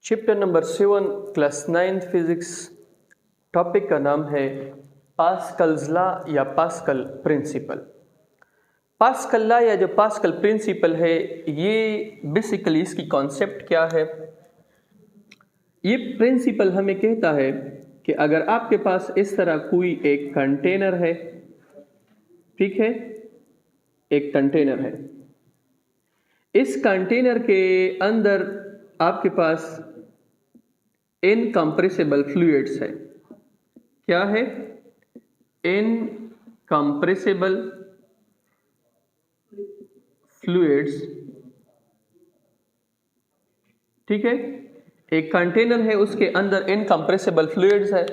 Chapter number 7 class 9 physics. Topic का नाम है पास्कल्स लॉ या पास्कल प्रिंसिपल। पास्कल लॉ या जो पास्कल प्रिंसिपल है, ये बेसिकली इसकी कॉन्सेप्ट क्या है। ये प्रिंसिपल हमें कहता है कि अगर आपके पास इस तरह कोई एक कंटेनर है, ठीक है, एक कंटेनर है, इस कंटेनर के अंदर आपके पास इनकम्प्रेसिबल फ्लूइड्स है। क्या है? इनकम्प्रेसिबल फ्लूइड्स, ठीक है। एक कंटेनर है, उसके अंदर इनकम्प्रेसिबल फ्लूइड्स है,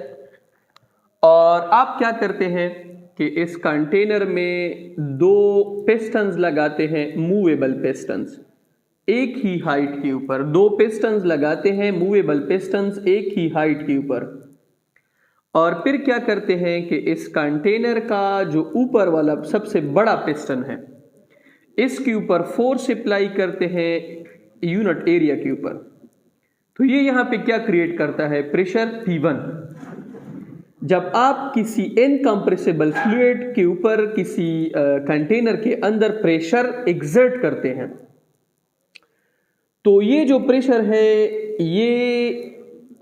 और आप क्या करते हैं कि इस कंटेनर में दो पिस्टन्स लगाते हैं, मूवेबल पिस्टन्स, एक ही हाइट के ऊपर दो पिस्टन्स लगाते हैं, मूवेबल पिस्टन्स एक ही हाइट के ऊपर। और फिर क्या करते हैं कि इस कंटेनर का जो ऊपर वाला सबसे बड़ा पिस्टन है, इसके ऊपर फोर्स अप्लाई करते हैं यूनिट एरिया के ऊपर। तो ये यहां पे क्या क्रिएट करता है? Pressure P1। जब आप किसी इनकम्प्रेसिबल फ्लूइड के ऊपर किसी कंटेनर के अंदर प्रेशर एक्सर्ट करते हैं, तो ये जो प्रेशर है ये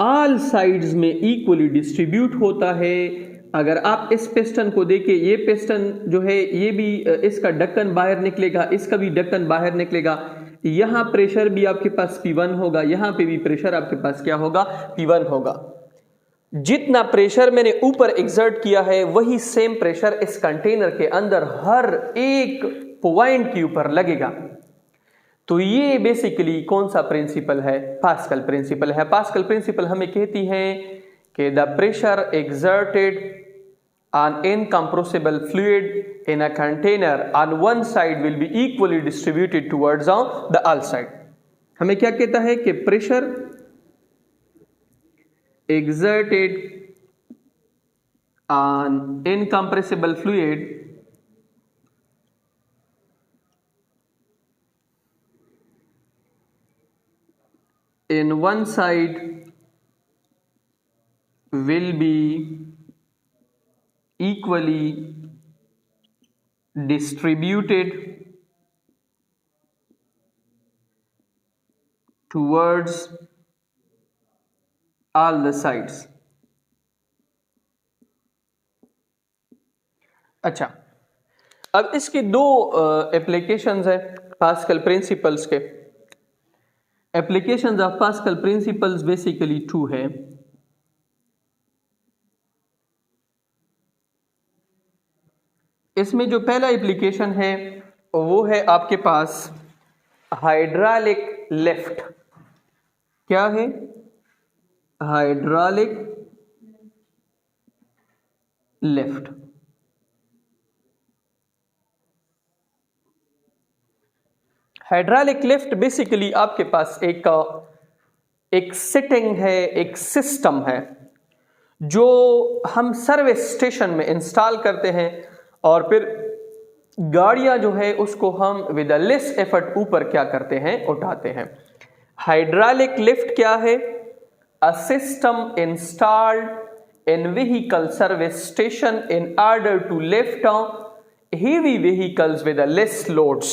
ऑल साइड्स में इक्वली डिस्ट्रीब्यूट होता है। अगर आप इस पिस्टन को देखें, ये पिस्टन जो है ये भी इसका ढक्कन बाहर निकलेगा, इसका भी ढक्कन बाहर निकलेगा। यहां प्रेशर भी आपके पास P1 होगा, यहां पे भी प्रेशर आपके पास क्या होगा? P1 होगा। जितना प्रेशर मैंने ऊपर एक्सर्ट किया है, वही सेम प्रेशर इस कंटेनर के अंदर हर एक पॉइंट के ऊपर लगेगा। तो ये बेसिकली कौन सा प्रिंसिपल है? पास्कल प्रिंसिपल है। पास्कल प्रिंसिपल हमें कहती है कि the pressure exerted on incompressible fluid in a container on one side will be equally distributed towards on the all side. हमें क्या कहता है कि pressure exerted on incompressible fluid in one side will be equally distributed towards all the sides। अच्छा, अब इसके दो applications हैं पास्कल प्रिंसिपल्स के। Applications of Pascal principles basically two है। इसमें जो पहला एप्लीकेशन है वो है आपके पास हाइड्रोलिक लिफ्ट। क्या है? Hydraulic lift. Hydraulic lift basically आपके पास एक सिटिंग है, एक सिस्टम है जो हम सर्विस स्टेशन में इंस्टॉल करते हैं, और फिर गाड़ियां जो है उसको हम विद अ लेस एफर्ट ऊपर क्या करते हैं? उठाते हैं। हाइड्रोलिक लिफ्ट क्या है? A system installed in vehicle service station in order to lift heavy vehicles with a less loads,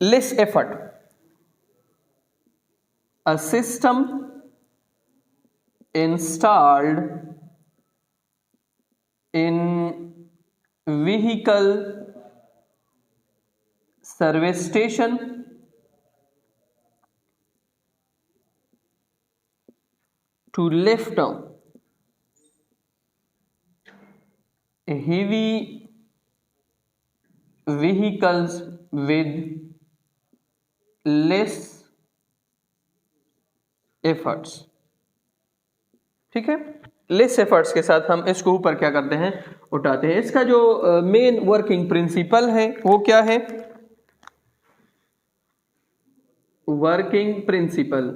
less effort. A system installed in vehicle service station to lift heavy vehicles with less efforts। ठीक है, less efforts के साथ हम इसको ऊपर क्या करते हैं? उठाते हैं। इसका जो मेन वर्किंग प्रिंसिपल है वो क्या है? वर्किंग प्रिंसिपल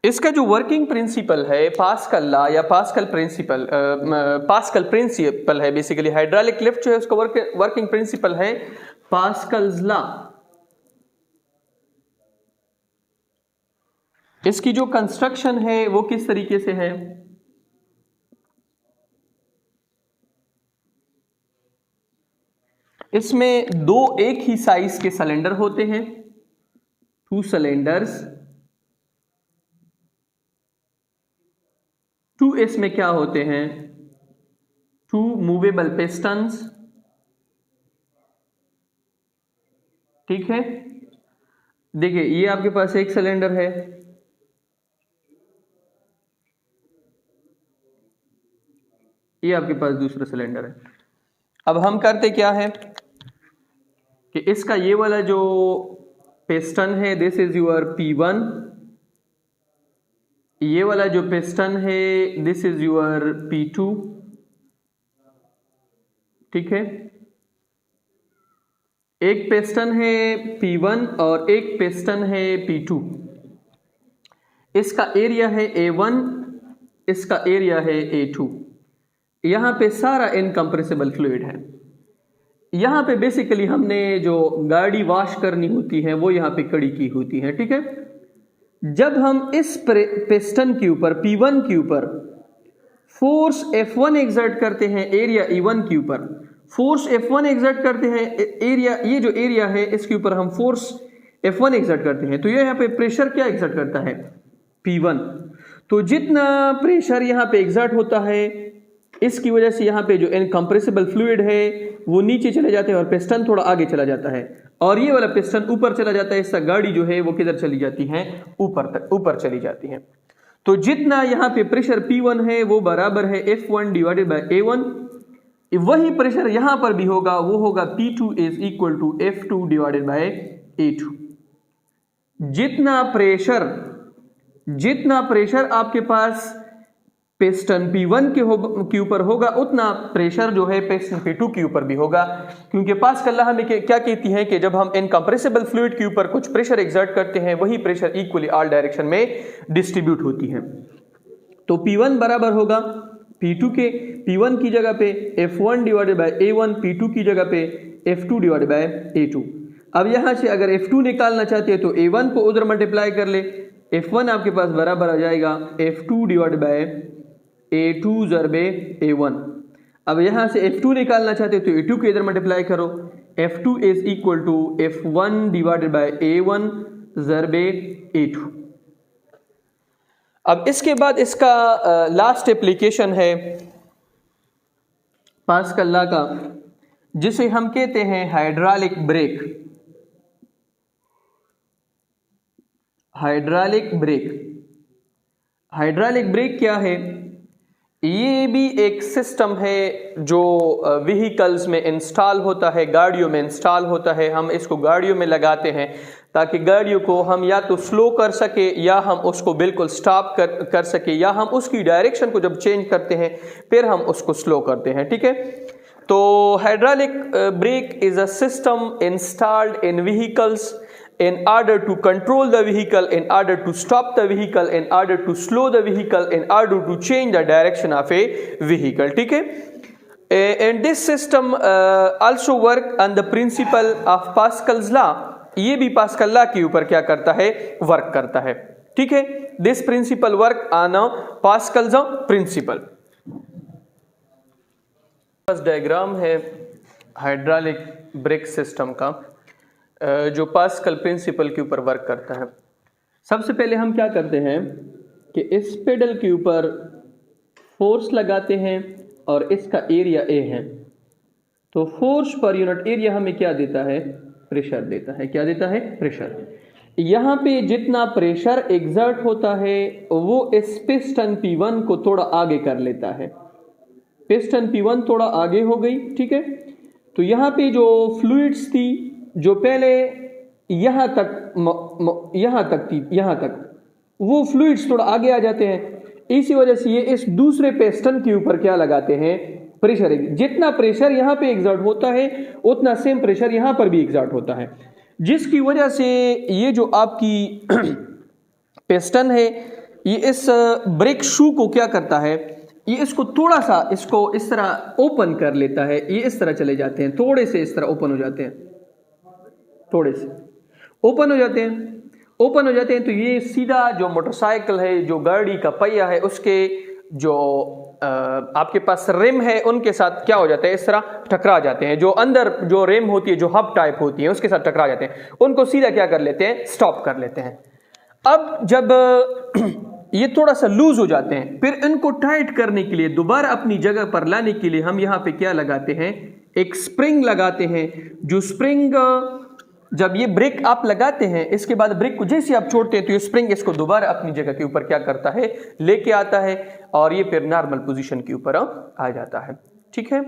इसका जो वर्किंग प्रिंसिपल है पास्कल लॉ या पास्कल प्रिंसिपल है। बेसिकली हाइड्रोलिक लिफ्ट जो है उसका वर्किंग प्रिंसिपल है पास्कल्स लॉ, इसकी जो कंस्ट्रक्शन है वो किस तरीके से है? इसमें दो एक ही साइज के सिलेंडर होते हैं, 2 सिलेंडर्स, 2 इसमें क्या होते हैं? 2 मूवेबल पिस्टन्स, ठीक है। देखिए ये आपके पास एक सिलेंडर है, ये आपके पास दूसरा सिलेंडर है। अब हम करते क्या है कि इसका ये वाला जो पिस्टन है दिस इज योर P1, ये वाला जो पिस्टन है दिस इज योर P2, ठीक है। एक पिस्टन है P1 और एक पिस्टन है P2। इसका एरिया है A1, इसका एरिया है A2। यहां पे सारा इनकम्प्रेसिबल फ्लूइड है। यहां पे बेसिकली हमने जो गाड़ी वॉश करनी होती है वो यहां पे कड़ी की होती है, ठीक है। जब हम इस पिस्टन के ऊपर P1 के ऊपर फोर्स F1 एग्जर्ट करते हैं एरिया E1 के ऊपर, फोर्स F1 एग्जर्ट करते हैं एरिया, ये जो एरिया है इसके ऊपर हम फोर्स F1 एग्जर्ट करते हैं, तो ये यहाँ पे प्रेशर क्या एग्जर्ट करता है? P1। तो जितना प्रेशर यहाँ पे एग्जर्ट होता है इसकी वजह से यहाँ पे जो इनकम्प्रेसिबल फ्लूइड है वो नीचे चले जाते हैं और पिस्टन थोड़ा आगे चला जाता है, और ये वाला पिस्टन ऊपर चला जाता है। इसका गाड़ी जो है वो किधर चली जाती है? ऊपर तक, ऊपर चली जाती है। तो जितना यहाँ पे प्रेशर P1 है वो बराबर है F1 डिवाइडेड बाय A1। वही प्रेशर यहां पर भी होगा, वो होगा P2 is equal to F2 divided by A2। जितना प्रेशर आपके पास पिस्टन P1 के ऊपर होगा उतना प्रेशर जो है पिस्टन P2 के ऊपर भी होगा, क्योंकि पास्कल लॉ हमें क्या कहती है कि जब हम इनकम्प्रेसिबल फ्लूइड के ऊपर कुछ प्रेशर एग्जर्ट करते हैं वही प्रेशर इक्वली ऑल डायरेक्शन में डिस्ट्रीब्यूट होती है। तो P1 बराबर होगा P2 के, P1 की जगह पे F1 divided by A1, P2 की जगह पे F2 डिवाइडेड बाय A2। अब यहां से अगर F2 निकालना चाहते हैं तो A1 को उधर मल्टीप्लाई कर ले, F1 आपके पास बराबर आ जाएगा F2 divided by A2 ज़रबे A1। अब यहां से F2 निकालना चाहते हैं तो A2 को इधर मल्टीप्लाई करो, F2 is equal to F1 divided by A1 ज़रबे A2। अब इसके बाद इसका लास्ट एप्लीकेशन है पास्कल लॉ का, जिसे हम कहते हैं हाइड्रोलिक ब्रेक। हाइड्रोलिक ब्रेक क्या है? ये भी एक सिस्टम है जो व्हीकल्स में इंस्टॉल होता है, गाड़ियों में इंस्टॉल होता है। हम इसको गाड़ियों में लगाते हैं ताकि गाड़ियों को हम या तो स्लो कर सके या हम उसको बिल्कुल स्टॉप कर सके, या हम उसकी डायरेक्शन को जब चेंज करते हैं फिर हम उसको स्लो करते हैं, ठीक है। तो hydraulic brake is a system installed in vehicles in order to control the vehicle, in order to stop the vehicle, in order to slow the vehicle, in order to change the direction of a vehicle, ठीक है। And this system also work on the principle of Pascal's law। ये भी pascal law के ऊपर क्या करता है? Work करता है, ठीक है। This principle work on Pascal's principle. Diagram है हाइड्रोलिक ब्रेक सिस्टम का जो पास्कल प्रिंसिपल के ऊपर वर्क करता है। सबसे पहले हम क्या करते हैं कि इस पेडल के ऊपर फोर्स लगाते हैं और इसका एरिया A है, तो फोर्स पर यूनिट एरिया हमें क्या देता है? प्रेशर देता है। क्या देता है? प्रेशर। यहाँ पे जितना प्रेशर एग्जर्ट होता है वो इस पिस्टन P1 को थोड़ा आगे कर लेता है। पिस्टन P1 थोड़ा आगे हो गई, ठीक है। तो यहाँ पे जो फ्लूइड्स थी जो पहले यहाँ तक थी, यहाँ तक वो फ्लूइड्स थोड़ा आगे आ जाते हैं। इसी वजह से ये इस दूसरे पिस्टन के ऊपर क्या लगाते हैं? प्रेशर। जितना प्रेशर यहाँ पे एग्जर्ट होता है उतना सेम प्रेशर यहाँ पर भी एग्जर्ट होता है, जिसकी वजह से ये जो आपकी पिस्टन है ये इस ब्रेक शू को क्या करता है? ये इसको थोड़ा सा इसको इस तरह ओपन कर लेता है। ये इस तरह चले जाते हैं, थोड़े से इस तरह ओपन हो जाते हैं, थोड़े से ओपन हो जाते हैं। ओपन हो जाते हैं तो ये सीधा जो मोटरसाइकिल है, जो गाड़ी का पहिया है, उसके जो आपके पास रिम है उनके साथ क्या हो जाता है, इस तरह टकरा जाते हैं। जो अंदर जो रिम होती है, जो हब टाइप होती है, उसके साथ टकरा जाते हैं। उनको सीधा क्या कर लेते हैं, स्टॉप कर लेते हैं। अब जब ये थोड़ा सा लूज हो जाते हैं, फिर इनको टाइट करने के लिए, दोबारा अपनी जगह पर लाने के लिए हम यहाँ पे क्या लगाते हैं, एक स्प्रिंग लगाते हैं। जो स्प्रिंग जब ये ब्रेक आप लगाते हैं, इसके बाद ब्रेक को जैसे आप छोड़ते हैं तो ये स्प्रिंग इसको दोबारा अपनी जगह के ऊपर क्या करता है, लेके आता है और ये फिर नॉर्मल पोजीशन के ऊपर आ जाता है। ठीक है।